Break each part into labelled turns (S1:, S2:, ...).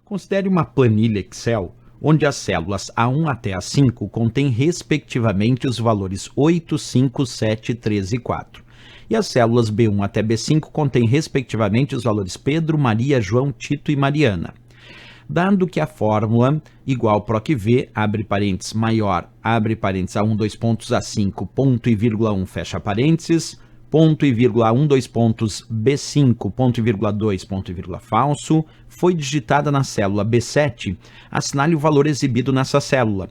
S1: Considere uma planilha Excel onde as células A1 até A5 contêm respectivamente os valores 8, 5, 7, 3 e 4. E as células B1 até B5 contêm respectivamente os valores Pedro, Maria, João, Tito e Mariana. Dado que a fórmula igual PROC-V, abre parênteses, maior, abre parênteses, A1, 2 pontos, A5, ponto e vírgula 1, fecha parênteses, ponto e vírgula 1, 2 pontos, B5, ponto e vírgula 2, ponto e vírgula falso, foi digitada na célula B7, assinale o valor exibido nessa célula.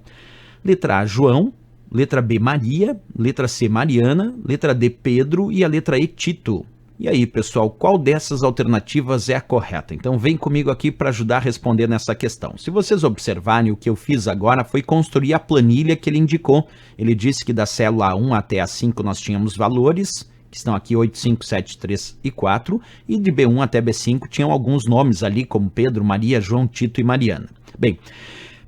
S1: Letra A, João, letra B, Maria, letra C, Mariana, letra D, Pedro e a letra E, Tito. E aí, pessoal, qual dessas alternativas é a correta? Então vem comigo aqui para ajudar a responder nessa questão. Se vocês observarem, o que eu fiz agora foi construir a planilha que ele indicou. Ele disse que da célula A1 até A5 nós tínhamos valores, que estão aqui 8, 5, 7, 3 e 4, e de B1 até B5 tinham alguns nomes ali, como Pedro, Maria, João, Tito e Mariana. Bem,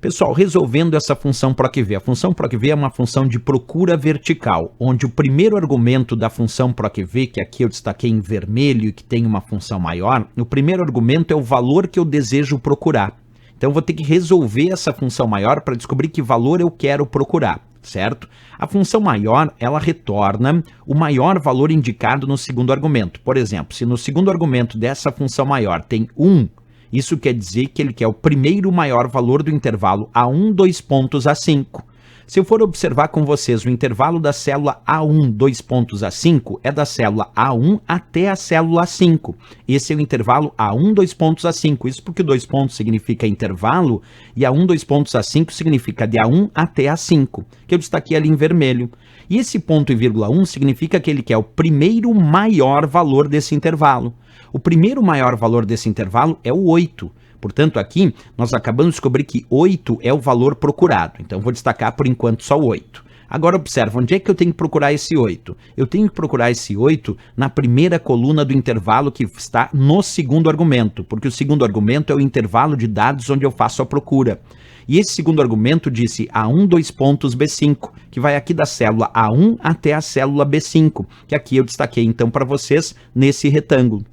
S1: pessoal, resolvendo essa função PROC-V. A função PROC-V é uma função de procura vertical, onde o primeiro argumento da função PROC-V, que aqui eu destaquei em vermelho e que tem uma função maior, o primeiro argumento é o valor que eu desejo procurar. Então eu vou ter que resolver essa função maior para descobrir que valor eu quero procurar, certo? A função maior, ela retorna o maior valor indicado no segundo argumento. Por exemplo, se no segundo argumento dessa função maior tem 1, isso quer dizer que ele quer o primeiro maior valor do intervalo A1, 2 pontos, A5. Se eu for observar com vocês, o intervalo da célula A1, 2 pontos, A5 é da célula A1 até a célula A5. Esse é o intervalo A1, 2 pontos, A5. Isso porque 2 pontos significa intervalo e A1, 2 pontos, A5 significa de A1 até A5, que eu destaquei ali em vermelho. E esse ponto e vírgula 1 significa que ele quer o primeiro maior valor desse intervalo. O primeiro maior valor desse intervalo é o 8. Portanto, aqui nós acabamos de descobrir que 8 é o valor procurado. Então, vou destacar por enquanto só o 8. Agora, observa, onde é que eu tenho que procurar esse 8? Eu tenho que procurar esse 8 na primeira coluna do intervalo que está no segundo argumento, porque o segundo argumento é o intervalo de dados onde eu faço a procura. E esse segundo argumento disse A1, 2 pontos, B5, que vai aqui da célula A1 até a célula B5, que aqui eu destaquei então para vocês nesse retângulo.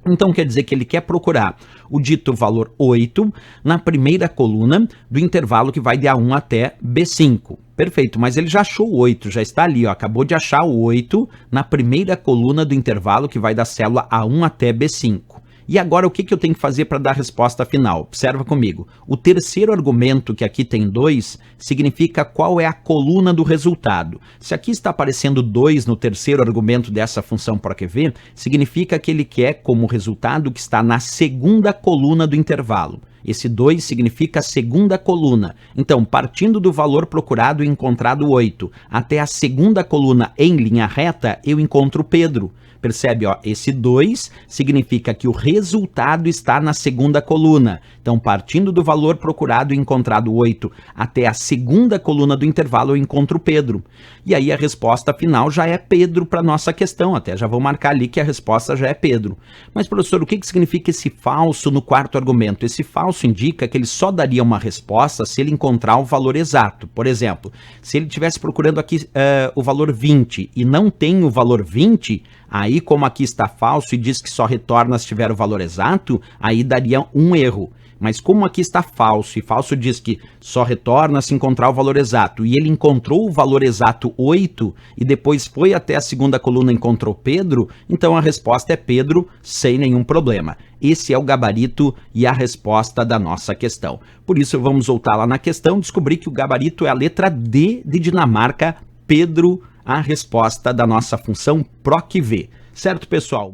S1: Então quer dizer que ele quer procurar o dito valor 8 na primeira coluna do intervalo que vai de A1 até B5. Perfeito, mas ele já achou o 8, já está ali, ó, acabou de achar o 8 na primeira coluna do intervalo que vai da célula A1 até B5. E agora o que eu tenho que fazer para dar a resposta final? Observa comigo. O terceiro argumento, que aqui tem 2, significa qual é a coluna do resultado. Se aqui está aparecendo 2 no terceiro argumento dessa função PROC-V, significa que ele quer como resultado que está na segunda coluna do intervalo. Esse 2 significa a segunda coluna. Então, partindo do valor procurado e encontrado 8 até a segunda coluna em linha reta, eu encontro Pedro. Percebe, ó, esse 2 significa que o resultado está na segunda coluna. Então, partindo do valor procurado e encontrado 8 até a segunda coluna do intervalo, eu encontro Pedro. E aí a resposta final já é Pedro para nossa questão. Até já vou marcar ali que a resposta já é Pedro. Mas, professor, o que significa esse falso no quarto argumento? Esse falso indica que ele só daria uma resposta se ele encontrar o valor exato. Por exemplo, se ele estivesse procurando aqui o valor 20 e não tem o valor 20... Aí, como aqui está falso e diz que só retorna se tiver o valor exato, aí daria um erro. Mas como aqui está falso e falso diz que só retorna se encontrar o valor exato, e ele encontrou o valor exato 8 e depois foi até a segunda coluna e encontrou Pedro, então a resposta é Pedro sem nenhum problema. Esse é o gabarito e a resposta da nossa questão. Por isso vamos voltar lá na questão, descobrir que o gabarito é a letra D de Dinamarca, Pedro, a resposta da nossa função PROC-V. Certo, pessoal?